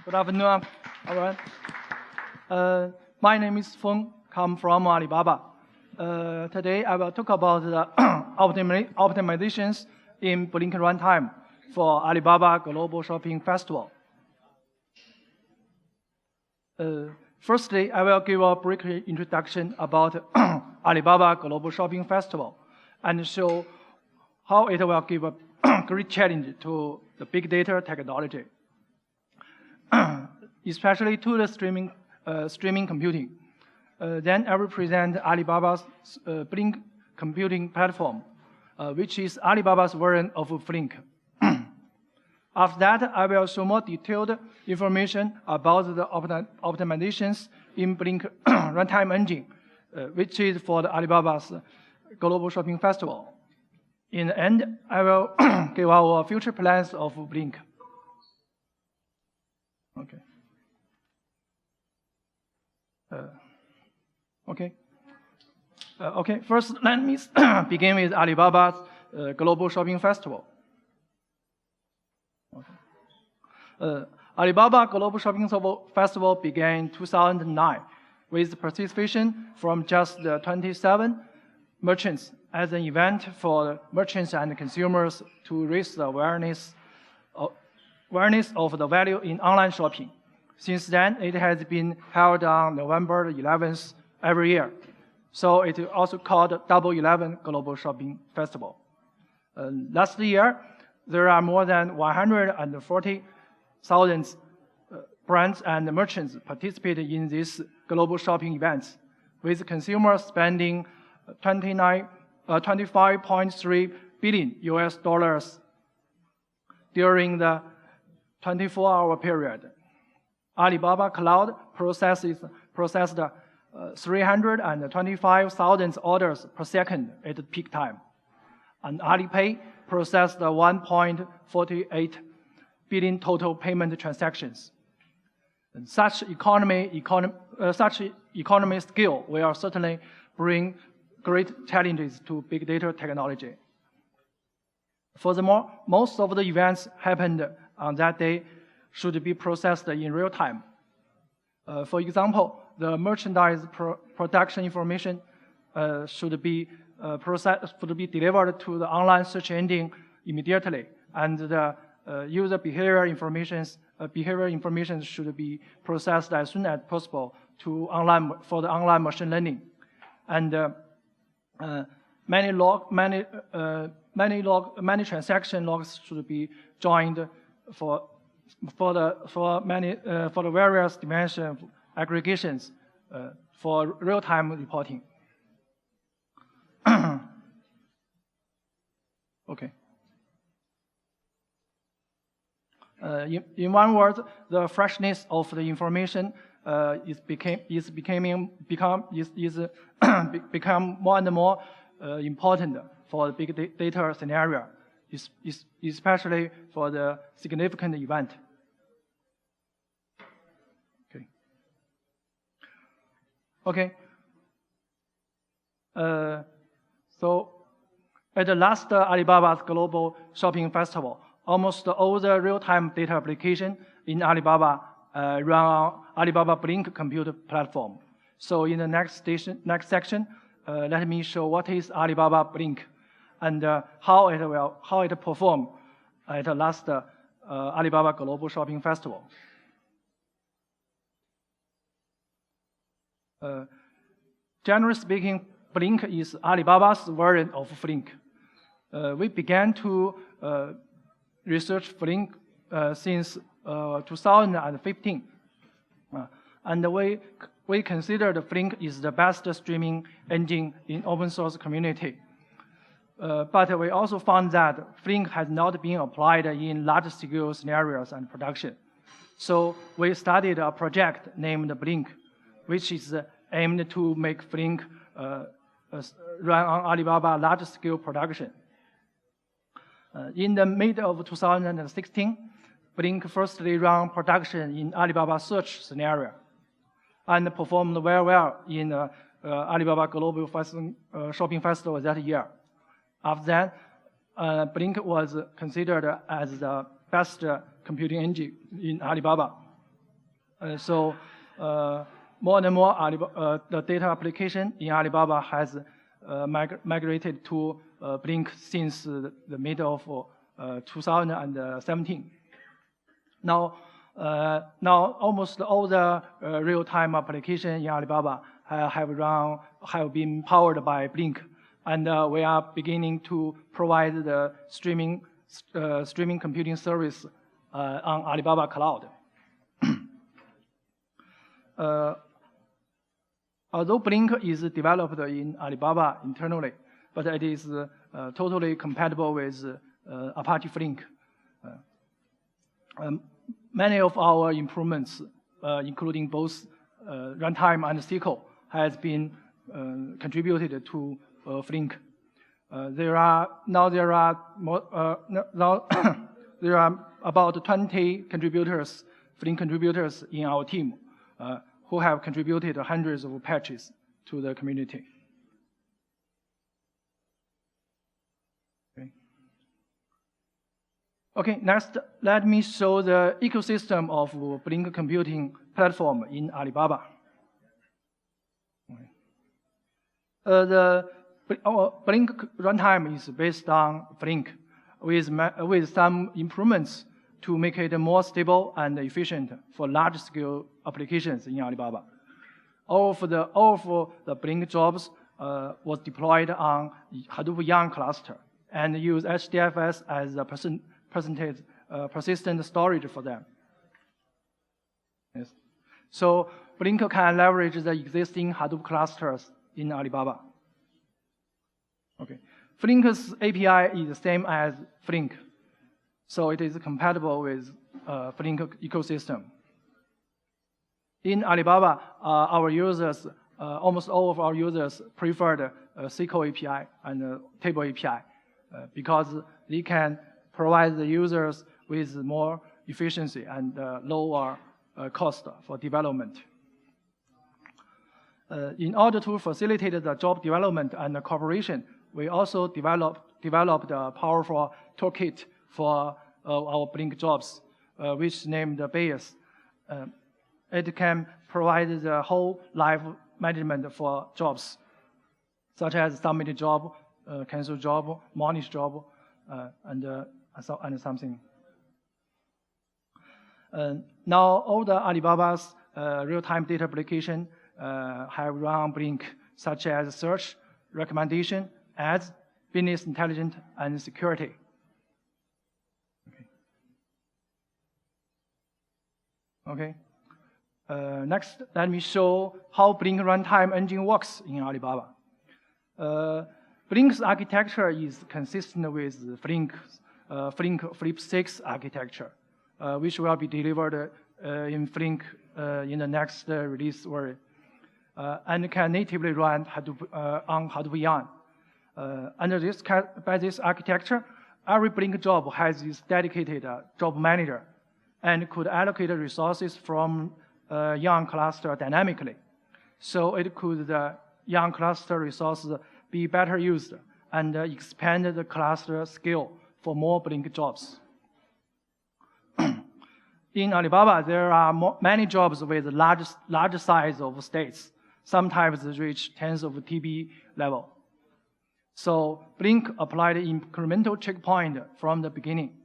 Good afternoon, everyone. My name is Feng, come from Alibaba. Today I will talk about the optimizations in Flink runtime for Alibaba Global Shopping Festival. Firstly, I will give a brief introduction about Alibaba Global Shopping Festival and show how it will give a great challenge to the big data technology, especially to the streaming computing. Then I will present Alibaba's Flink computing platform, which is Alibaba's version of Flink. After that, I will show more detailed information about the optimizations in Flink runtime engine, which is for the Alibaba's Global Shopping Festival. In the end, I will give our future plans of Flink. Okay. First, let me begin with Alibaba's Global Shopping Festival. Alibaba Global Shopping Festival began in 2009 with participation from just 27 merchants as an event for merchants and consumers to raise the awareness of the value in online shopping. Since then, it has been held on November 11th every year. So it is also called Double 11 Global Shopping Festival. Last year, there are more than 140,000 brands and merchants participated in these global shopping events, with consumers spending 25.3 billion US dollars during the 24-hour period. Alibaba Cloud processed 325,000 orders per second at peak time, and Alipay processed 1.48 billion total payment transactions. And such economy scale will certainly bring great challenges to big data technology. Furthermore, most of the events happened on that day should be processed in real time. For example, the merchandise production information should be delivered to the online search engine immediately, and the user behavior information should be processed as soon as possible for the online machine learning. And many transaction logs should be joined for the various dimension aggregations for real-time reporting. Okay. In one word, the freshness of the information is become more and more important for the big data scenario, especially for the significant event. Okay. So at the last Alibaba's Global Shopping Festival, almost all the real-time data application in Alibaba run on Alibaba Flink compute platform. So in the next section, let me show what is Alibaba Flink and how it perform at the last Alibaba Global Shopping Festival. Generally speaking, Flink is Alibaba's version of Flink. We began to research Flink since 2015, and we considered Flink is the best streaming engine in open source community. But we also found that Flink has not been applied in large-scale scenarios and production. So we started a project named Flink, which is aimed to make Flink run on Alibaba large-scale production. In the middle of 2016, Flink firstly ran production in Alibaba search scenario and performed very well in Alibaba Global Shopping Festival that year. After that, Flink was considered as the best computing engine in Alibaba. So more and more the data application in Alibaba has migrated to Blink since the middle of 2017. Now almost all the real-time applications in Alibaba have been powered by Blink, and we are beginning to provide the streaming computing service on Alibaba Cloud. Although Blink is developed in Alibaba internally, but it is totally compatible with Apache Flink. Many of our improvements, including both runtime and SQL, has been contributed to Flink. There are about 20 contributors, Flink contributors in our team, who have contributed hundreds of patches to the community. Okay, next, let me show the ecosystem of Blink computing platform in Alibaba. The Blink runtime is based on Flink with some improvements to make it more stable and efficient for large-scale applications in Alibaba. All of the Blink jobs was deployed on Hadoop Yarn cluster and use HDFS as a persistent storage for them. Yes. So Blink can leverage the existing Hadoop clusters in Alibaba. Okay. Flink's API is the same as Flink, so it is compatible with Flink ecosystem. In Alibaba, our users, almost all of our users prefer the SQL API and table API because they can provide the users with more efficiency and lower cost for development. In order to facilitate the job development and the cooperation, we also developed a powerful toolkit for our Blink jobs, which is named Bayes. It can provide the whole life management for jobs, such as submit job, cancel job, monitor job, and something. Now all the Alibaba's real-time data application have run Blink, such as search, recommendation, ads, business intelligence, and security. Okay. Next, let me show how Blink runtime engine works in Alibaba. Blink's architecture is consistent with Flink Flip 6 architecture, which will be delivered in Flink in the next release version, and can natively run on Hadoop Yarn. By this architecture, every Blink job has its dedicated job manager and could allocate resources from Yarn cluster dynamically. So the Yarn cluster resources be better used and expand the cluster scale for more Blink jobs. In Alibaba, there are many jobs with large size of states, sometimes reach tens of TB level. So Blink applied incremental checkpoint from the beginning.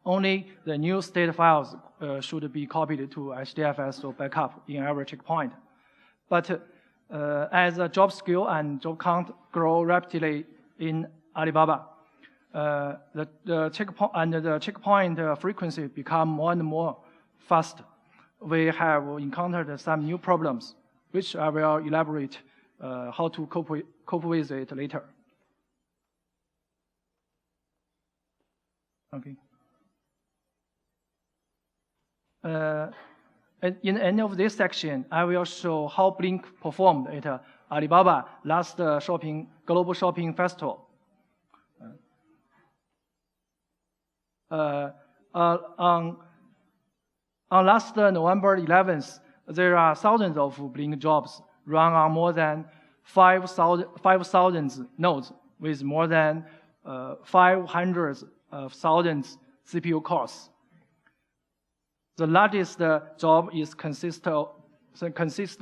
Only the new state files should be copied to HDFS or backup in every checkpoint. But as the job scale and job count grow rapidly in Alibaba, the checkpoint frequency become more and more fast. We have encountered some new problems, which I will elaborate how to cope with it later. Okay. In the end of this section, I will show how Blink performed at Alibaba last Global Shopping Festival. On last November 11th, there are thousands of Blink jobs run on more than 5,000 nodes with more than 500,000 CPU cores. The largest job consists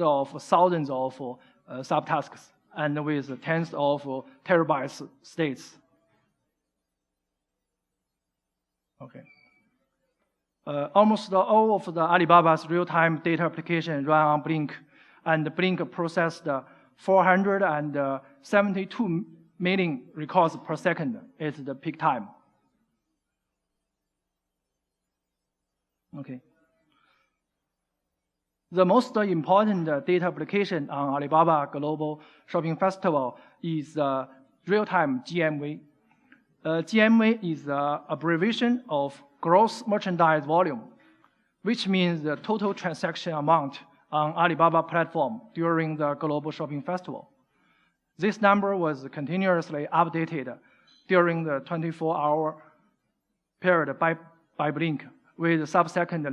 of thousands of subtasks and with tens of terabytes states. Okay. Almost all of the Alibaba's real-time data applications run on Flink, and Flink processed 472 million records per second at the peak time. Okay. The most important data application on Alibaba Global Shopping Festival is real-time GMV. GMV is the abbreviation of gross merchandise volume, which means the total transaction amount on Alibaba platform during the Global Shopping Festival. This number was continuously updated during the 24-hour period by Flink with sub-second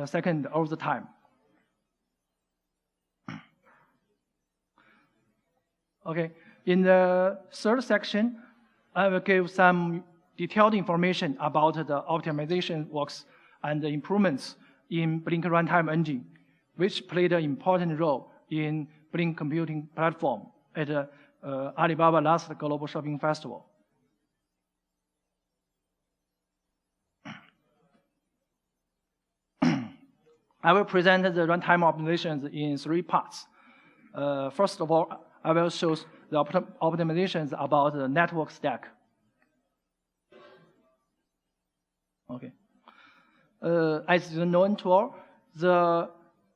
second all the time. Okay, in the third section, I will give some detailed information about the optimization works and the improvements in Flink Runtime engine, which played an important role in Flink computing platform at Alibaba last Global Shopping Festival. I will present the runtime optimizations in 3 parts. First of all, I will show the optimizations about the network stack. Okay. As the known tool, the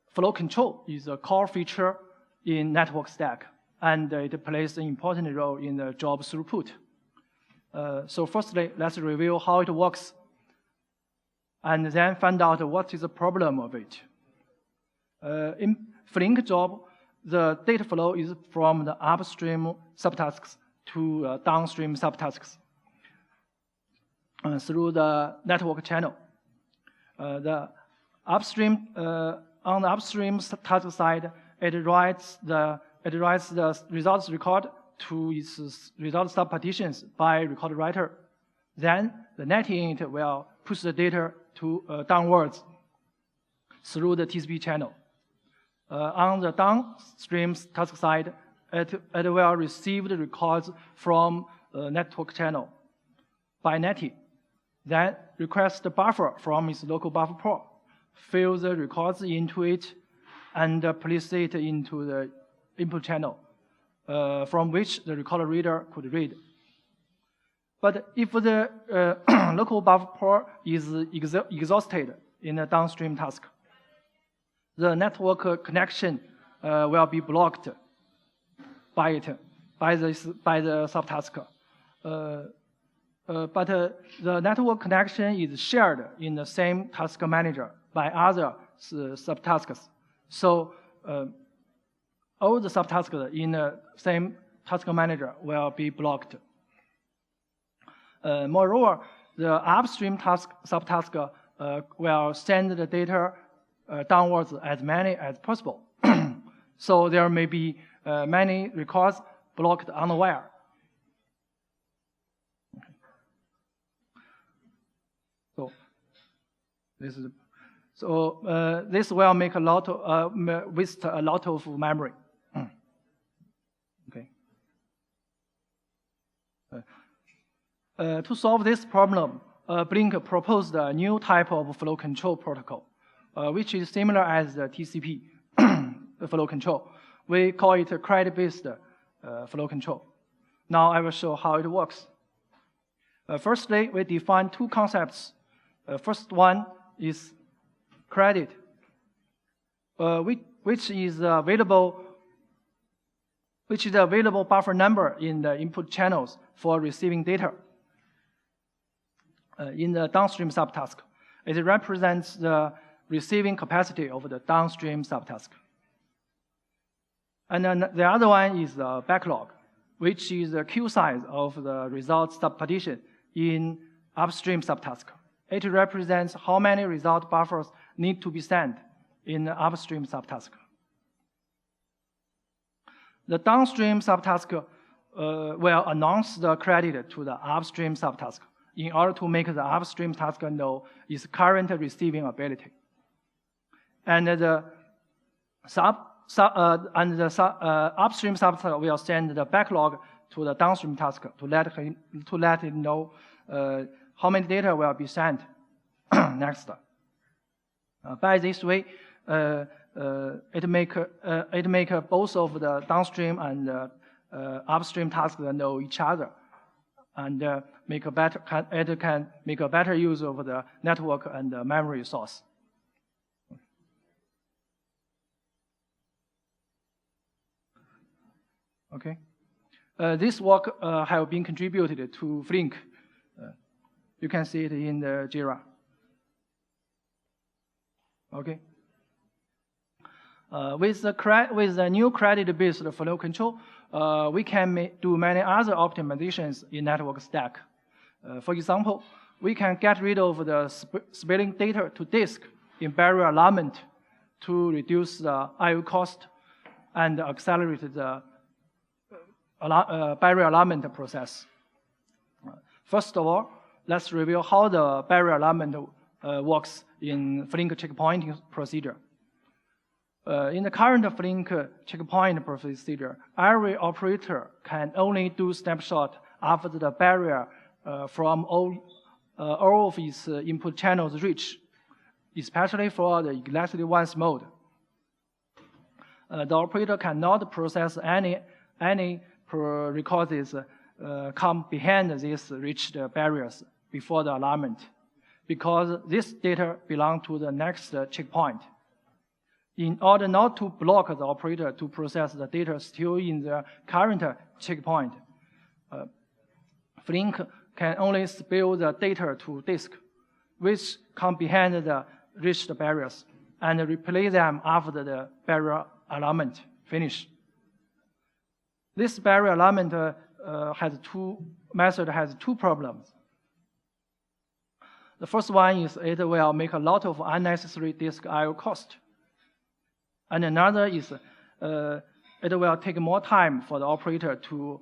flow control is a core feature in network stack, and it plays an important role in the job throughput. So firstly, let's review how it works, and then find out what is the problem of it. In Flink job, the data flow is from the upstream subtasks to downstream subtasks through the network channel. On the upstream task side, it writes the results record to its result subpartitions by record writer. Then the netinit will push the data to downwards through the TCP channel. On the downstream task side, it will receive the records from the network channel by netting. Then request the buffer from its local buffer pool, fill the records into it, and place it into the input channel, from which the recorder reader could read. But if the local buffer pool is exhausted in the downstream task, the network connection will be blocked by the subtask. But the network connection is shared in the same task manager by other subtasks. So all the subtasks in the same task manager will be blocked. Moreover, the upstream subtask will send the data downwards as many as possible. So there may be many records blocked unaware. This will make a lot of, waste a lot of memory. Okay. To solve this problem, Flink proposed a new type of flow control protocol, which is similar as the TCP flow control. We call it a credit-based flow control. Now I will show how it works. Firstly, we define 2 concepts. First one is credit, which is the available buffer number in the input channels for receiving data. In the downstream subtask, it represents the receiving capacity of the downstream subtask. And then the other one is the backlog, which is the queue size of the result subpartition in upstream subtask. It represents how many result buffers need to be sent in the upstream subtask. The downstream subtask will announce the credit to the upstream subtask in order to make the upstream task know its current receiving ability. and the upstream subtask will send the backlog to the downstream task to let it know how many data will be sent next. By this way, it make both of the downstream and upstream tasks know each other, and it can make a better use of the network and the memory source. Okay, this work have been contributed to Flink. You can see it in the Jira. Okay. With the new credit-based flow control, we can do many other optimizations in network stack. For example, we can get rid of the splitting data to disk in barrier alignment to reduce the I/O cost and accelerate the barrier alignment process. First of all, let's review how the barrier alignment works in Flink checkpointing procedure. In the current Flink checkpoint procedure, every operator can only do snapshot after the barrier from all of its input channels reach, especially for the exactly once mode. The operator cannot process any prerequisites come behind these reached barriers before the alignment, because this data belong to the next checkpoint. In order not to block the operator to process the data still in the current checkpoint, Flink can only spill the data to disk, which come behind the reached barriers, and replay them after the barrier alignment finish. This barrier alignment method has two problems. The first one is it will make a lot of unnecessary disk I/O cost. And another is it will take more time for the operator to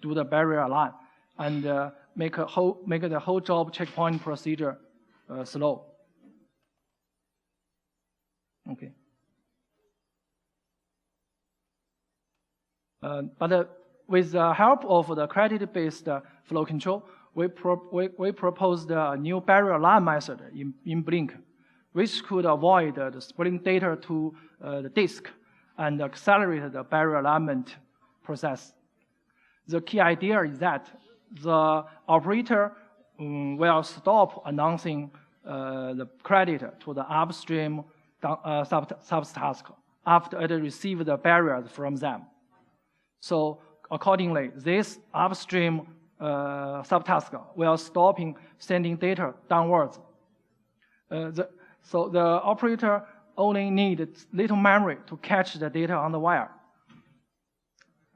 do the barrier align and make the whole job checkpoint procedure slow. Okay. But with the help of the credit-based flow control, we proposed a new barrier align method in Flink, which could avoid the splitting data to the disk and accelerate the barrier alignment process. The key idea is that the operator will stop announcing the credit to the upstream subtask after it receives the barriers from them. So accordingly, this upstream subtask will stop sending data downwards. So the operator only needs little memory to catch the data on the wire,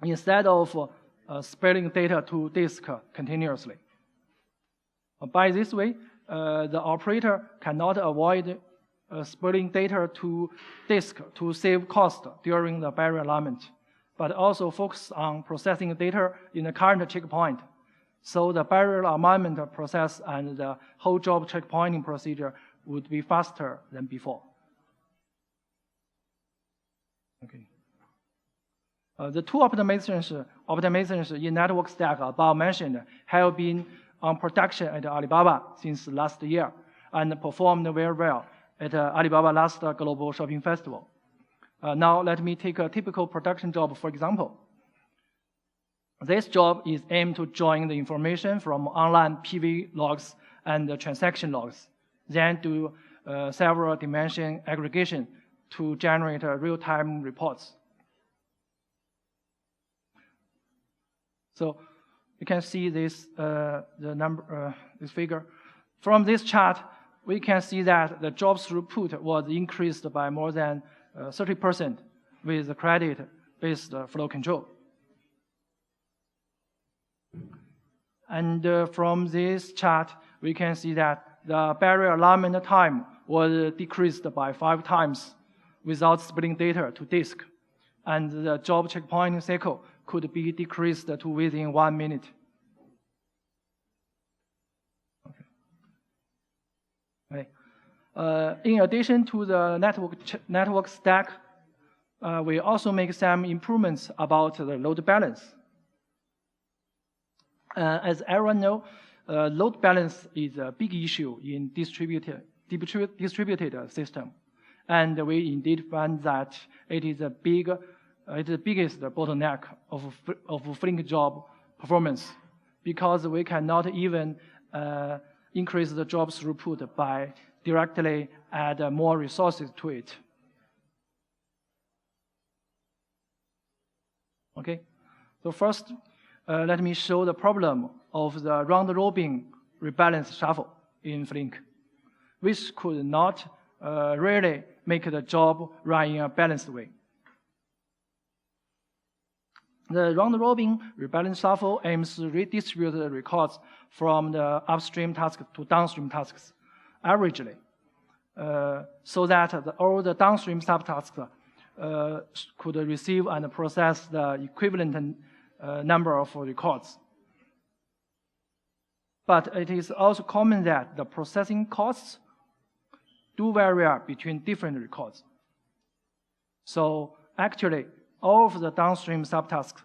instead of splitting data to disk continuously. By this way, the operator cannot avoid splitting data to disk to save cost during the barrier alignment, but also focus on processing data in the current checkpoint. So the barrier alignment process and the whole job checkpointing procedure would be faster than before. Okay. The two optimizations in network stack above mentioned have been on production at Alibaba since last year and performed very well at Alibaba last Global Shopping Festival. Now let me take a typical production job, for example. This job is aimed to join the information from online PV logs and transaction logs, then do several dimension aggregation to generate real-time reports. So you can see this this figure. From this chart, we can see that the job throughput was increased by more than 30% with the credit-based flow control. And from this chart, we can see that the barrier alignment time was decreased by 5 times without splitting data to disk, and the job checkpointing cycle could be decreased to within 1 minute. Okay. In addition to the network stack, we also make some improvements about the load balance. As everyone knows, load balance is a big issue in distributed system, and we indeed find that it is the biggest bottleneck of Flink job performance, because we cannot even increase the job throughput by directly add more resources to it. Okay, so first, let me show the problem of the round-robin rebalance shuffle in Flink, which could not really make the job run in a balanced way. The round-robin rebalance shuffle aims to redistribute the records from the upstream tasks to downstream tasks averagely, so that all the downstream subtasks could receive and process the equivalent number of records. But it is also common that the processing costs do vary between different records. So actually, all of the downstream subtasks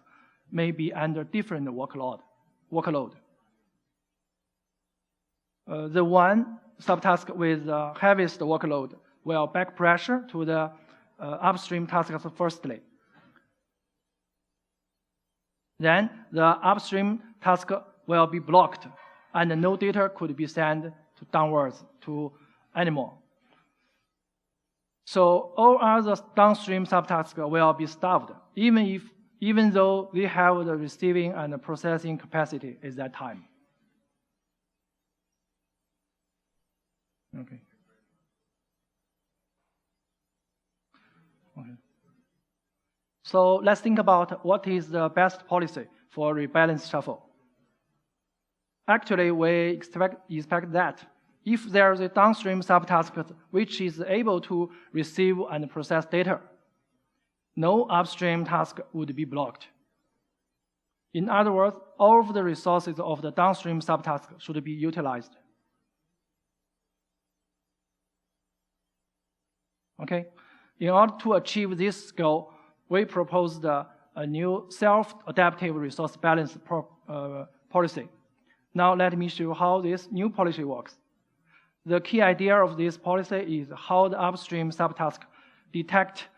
may be under different workload. The one subtask with the heaviest workload will back pressure to the upstream tasks firstly. Then the upstream task will be blocked, and no data could be sent downwards to anymore. So all other downstream subtasks will be starved, even though they have the receiving and the processing capacity at that time. Okay. So let's think about what is the best policy for rebalance shuffle. Actually, we expect that if there is a downstream subtask which is able to receive and process data, no upstream task would be blocked. In other words, all of the resources of the downstream subtask should be utilized. Okay? In order to achieve this goal, we proposed a new self-adaptive resource balance policy. Now let me show you how this new policy works. The key idea of this policy is how the upstream subtask detect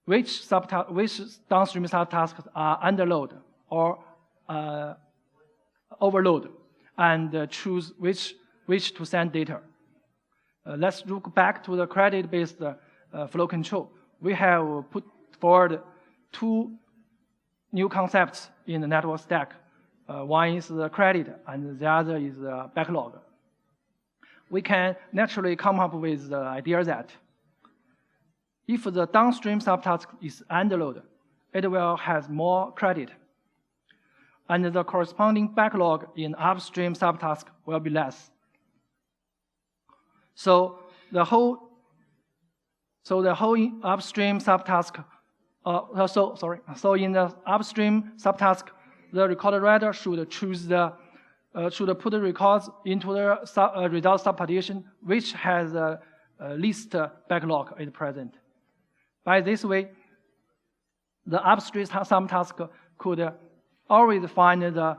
which downstream subtasks are underload or overload, and choose which to send data. Let's look back to the credit-based flow control. We have put forward two new concepts in the network stack. One is the credit, and the other is the backlog. We can naturally come up with the idea that if the downstream subtask is underload, it will have more credit, and the corresponding backlog in upstream subtask will be less. So the whole upstream subtask. So in the upstream subtask, the record writer should put the records into the result subpartition, which has the least backlog at present. By this way, the upstream subtask could always find the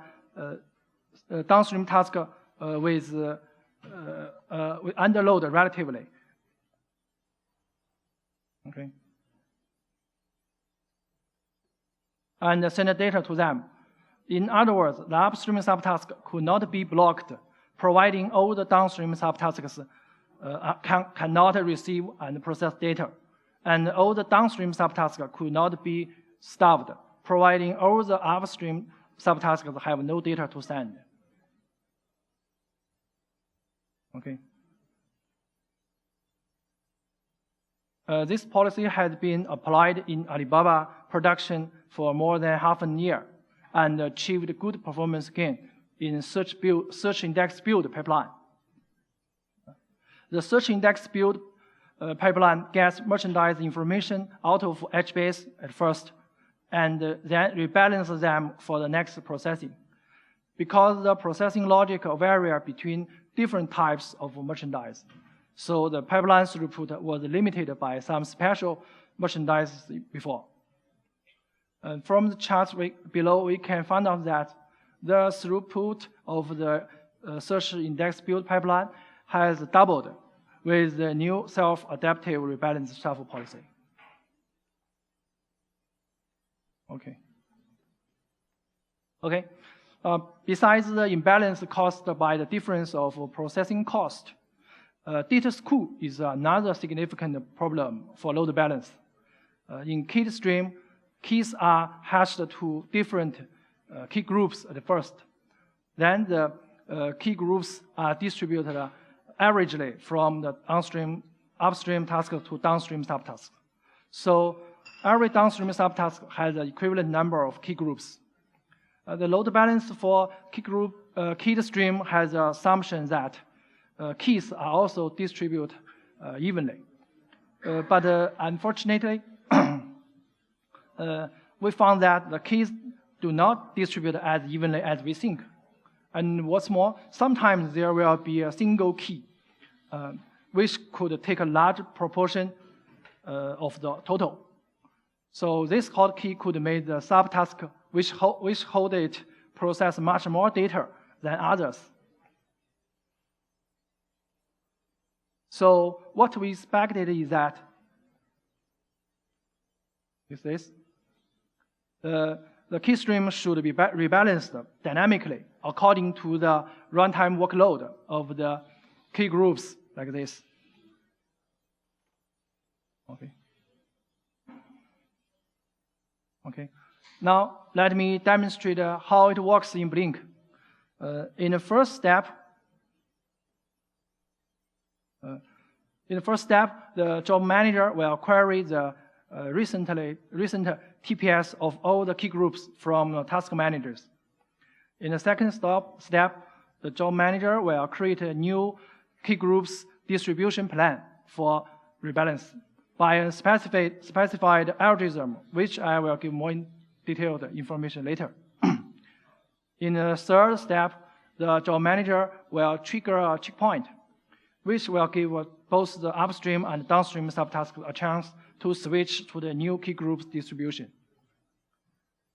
downstream task with underload relatively. Okay. And send data to them. In other words, the upstream subtask could not be blocked, providing all the downstream subtasks cannot receive and process data. And all the downstream subtasks could not be starved, providing all the upstream subtasks have no data to send. Okay. This policy has been applied in Alibaba production for more than half a year and achieved good performance gain in search index build pipeline. The search index build pipeline gets merchandise information out of HBase at first, and then rebalances them for the next processing. Because the processing logic varies between different types of merchandise, So the pipeline throughput was limited by some special merchandise before. From the charts below, we can find out that the throughput of the search index build pipeline has doubled with the new self-adaptive rebalanced shuffle policy. Okay. Besides the imbalance caused by the difference of processing cost, data skew is another significant problem for load balance. In key stream, keys are hashed to different key groups at first. Then the key groups are distributed averagely from the upstream task to downstream subtask. So every downstream subtask has an equivalent number of key groups. The load balance for key stream has the assumption that keys are also distributed evenly. But unfortunately, we found that the keys do not distribute as evenly as we think. And what's more, sometimes there will be a single key, which could take a large proportion of the total. So this hot key could make the subtask which hold it process much more data than others. So what we expected is that the key stream should be rebalanced dynamically according to the runtime workload of the key groups like this. Okay. Now let me demonstrate how it works in Blink. In the first step, the job manager will query the recent TPS of all the key groups from task managers. In the second step, the job manager will create a new key groups distribution plan for rebalance by a specified algorithm, which I will give more detailed information later. In the third step, the job manager will trigger a checkpoint, which will give both the upstream and downstream subtasks a chance to switch to the new key groups distribution.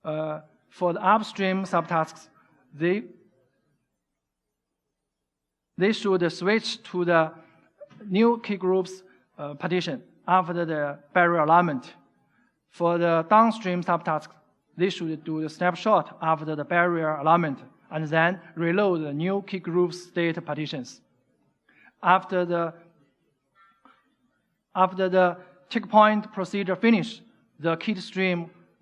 For the upstream subtasks, they should switch to the new key groups partition after the barrier alignment. For the downstream subtasks, they should do the snapshot after the barrier alignment and then reload the new key group state partitions. After the checkpoint procedure finish, the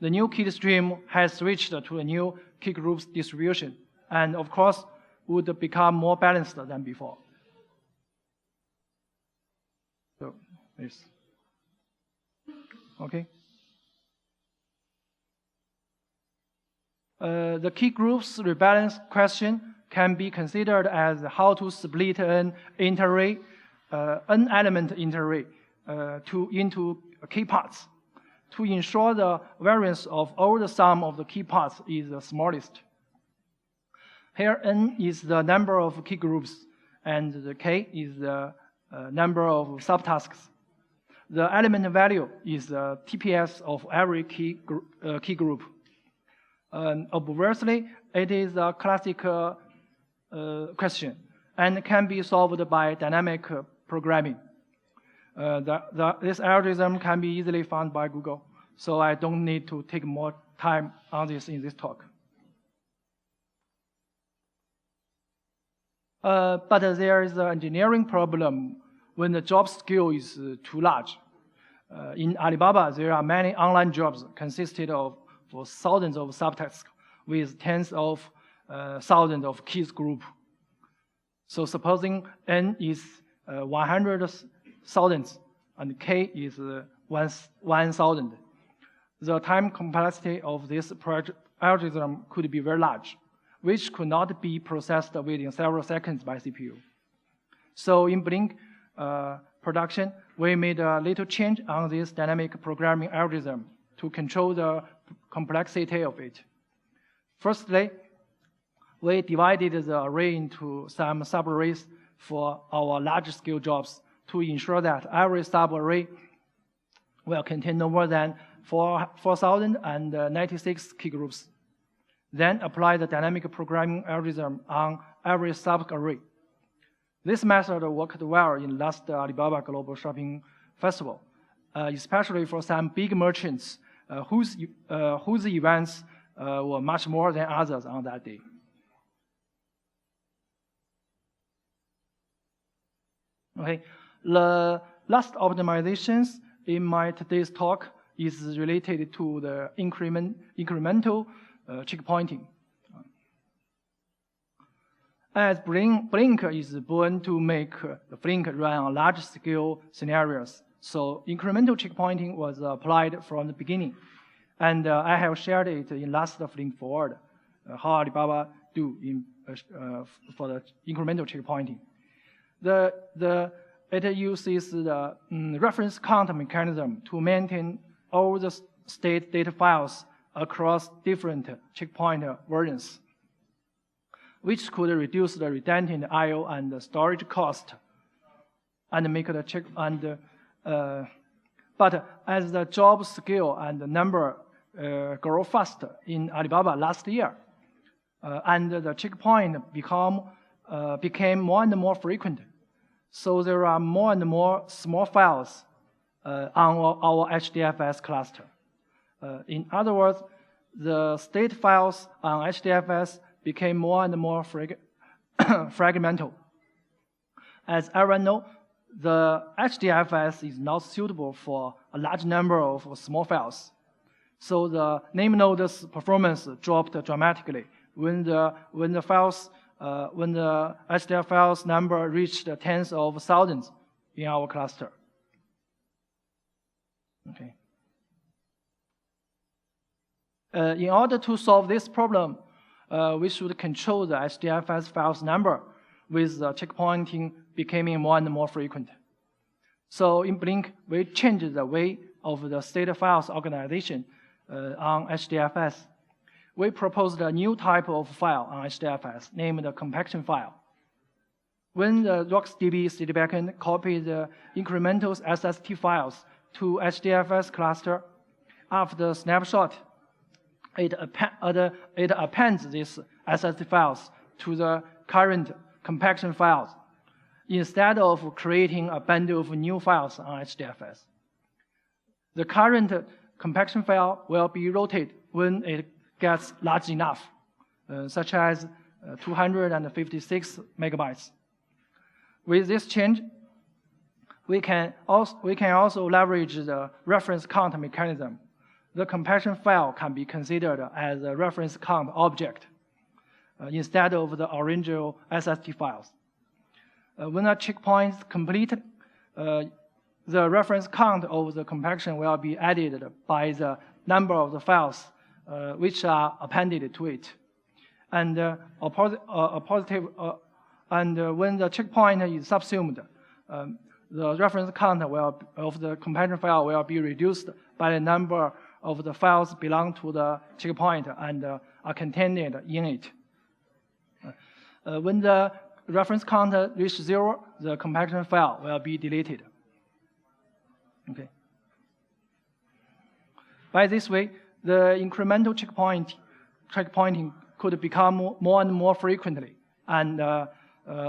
new key stream has switched to a new key groups distribution, and of course would become more balanced than before. So this. Okay. The key groups rebalance question can be considered as how to split an interarray, an element interarray, into key parts to ensure the variance of all the sum of the key parts is the smallest. Here n is the number of key groups, and the k is the number of subtasks. The element value is the TPS of every key group. Obviously, it is a classic question and can be solved by dynamic programming. This algorithm can be easily found by Google, so I don't need to take more time on this in this talk. But there is an engineering problem when the job scale is too large. In Alibaba, there are many online jobs consisted of thousands of subtasks with tens of thousands of keys group. So supposing n is 100,000 and k is 1,000, the time complexity of this algorithm could be very large, which could not be processed within several seconds by CPU. So in Blink production, we made a little change on this dynamic programming algorithm to control the complexity of it. Firstly, we divided the array into some subarrays for our large-scale jobs to ensure that every sub-array will contain no more than 4,096 key groups. Then apply the dynamic programming algorithm on every sub-array. This method worked well in last Alibaba Global Shopping Festival, especially for some big merchants whose events were much more than others on that day. Okay, the last optimizations in my today's talk is related to the incremental checkpointing. As Flink is born to make Flink run on large-scale scenarios, so incremental checkpointing was applied from the beginning. And I have shared it in last Flink Forward, how Alibaba do for the incremental checkpointing. It uses the reference count mechanism to maintain all the state data files across different checkpoint versions, which could reduce the redundant I/O and the storage cost, and make the check. But as the job scale and the number grow faster in Alibaba last year, and the checkpoint became more and more frequent. So there are more and more small files on our HDFS cluster. In other words, the state files on HDFS became more and more fragmental. As everyone knows, the HDFS is not suitable for a large number of small files. So the name node's performance dropped dramatically when the HDF files number reached tens of thousands in our cluster. Okay. In order to solve this problem, we should control the HDFS files number with the checkpointing becoming more and more frequent. So in Flink, we changed the way of the state files organization on HDFS. We proposed a new type of file on HDFS named the compaction file. When the RocksDB state backend copies the incremental SST files to HDFS cluster, after the snapshot, it appends these SST files to the current compaction files instead of creating a bundle of new files on HDFS. The current compaction file will be rotated when it gets large enough, such as 256 megabytes. With this change, we can also leverage the reference count mechanism. The compaction file can be considered as a reference count object instead of the original SST files. When a checkpoint is completed, the reference count of the compaction will be added by the number of the files which are appended to it. And when the checkpoint is subsumed, the reference count of the compaction file will be reduced by the number of the files belong to the checkpoint and are contained in it. When the reference count reaches 0, the compaction file will be deleted. Okay. By this way, the incremental checkpointing could become more and more frequently and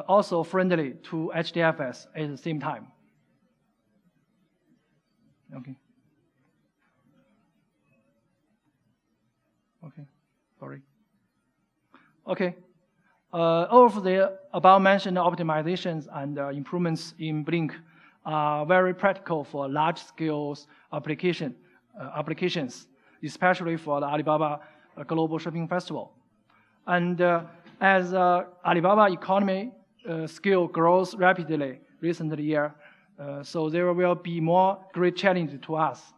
also friendly to HDFS at the same time. Okay. Okay, sorry. Okay. All of the above-mentioned optimizations and improvements in Flink are very practical for large-scale applications, especially for the Alibaba Global Shopping Festival. And as Alibaba economy scale grows rapidly recent year, so there will be more great challenges to us.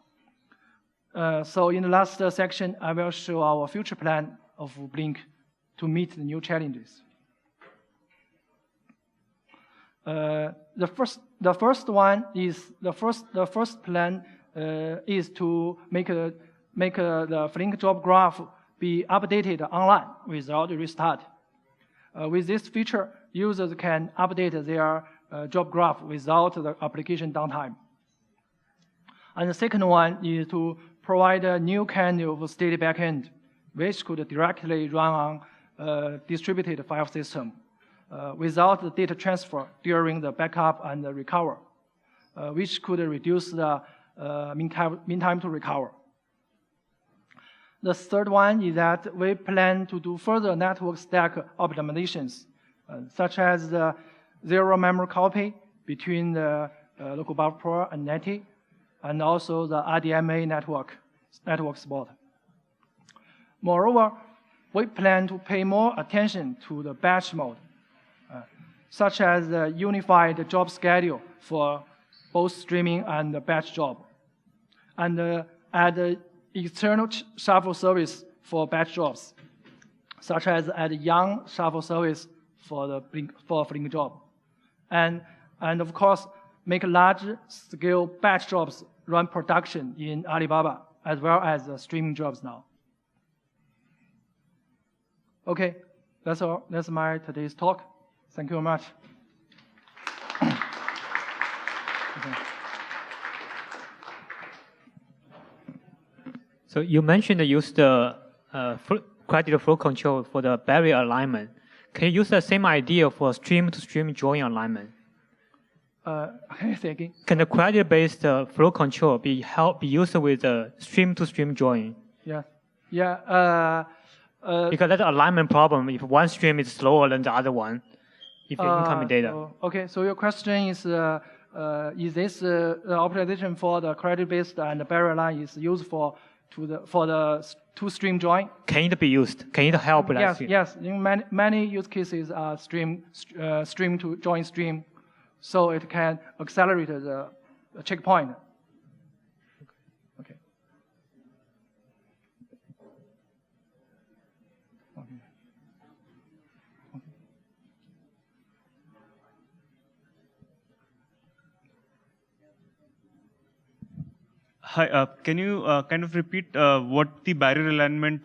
So in the last section, I will show our future plan of Flink to meet the new challenges. The first plan is to make the Flink job graph be updated online without restart. With this feature, users can update their job graph without the application downtime. And the second one is to provide a new kind of state backend, which could directly run on a distributed file system without the data transfer during the backup and the recover, which could reduce the mean time to recover. The third one is that we plan to do further network stack optimizations, such as the zero memory copy between the local buffer and NAT, and also the RDMA network support. Moreover, we plan to pay more attention to the batch mode, such as the unified job schedule for both streaming and the batch job, and add external shuffle service for batch jobs, such as add young shuffle service for the Flink job, and of course make large-scale batch jobs run production in Alibaba as well as the streaming jobs now. Okay, that's all. That's my today's talk. Thank you very much. So you mentioned you used the credit flow control for the barrier alignment. Can you use the same idea for stream-to-stream join alignment? Can you say again? Can the credit-based flow control be used with the stream-to-stream join? Yeah. Yeah. Because that's an alignment problem. If one stream is slower than the other one, if the incoming data. Okay. So your question is this optimization for the credit-based and the barrier line is used for the two-stream join? Can it be used? Can it help? Yes. In many use cases are stream to join stream, so it can accelerate the checkpoint. Okay. Hi, can you kind of repeat what the barrier alignment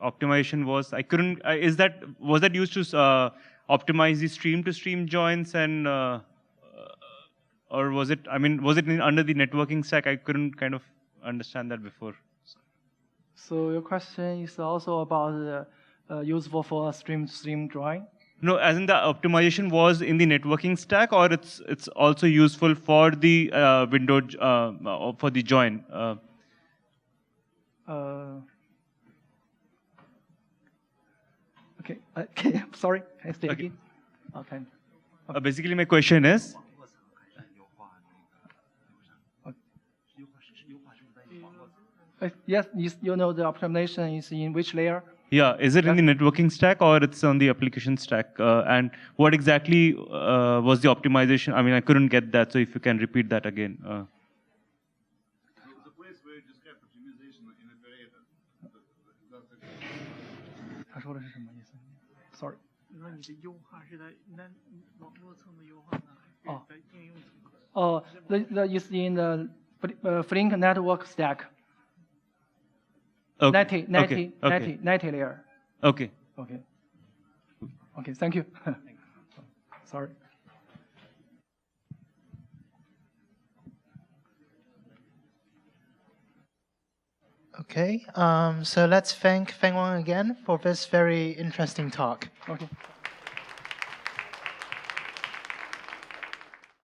optimization was? I couldn't. Was that used to optimize the stream-to-stream joins, and or was it? I mean, was it under the networking stack? I couldn't kind of understand that before. So your question is also about useful for stream-to-stream join? No, as in the optimization was in the networking stack, or it's also useful for the window for the join. Okay. Sorry. Can I say again? Okay. Basically, my question is. Yes, you know the optimization is in which layer? Yeah, is it in the networking stack or it's on the application stack? And what exactly was the optimization? I mean, I couldn't get that, so if you can repeat that again. The place where you describe optimization in a variable. Sorry. That is in the Flink network stack. Okay. NAT layer. Okay. Thank you. Sorry. Okay. So let's thank Feng Wang again for this very interesting talk. Okay.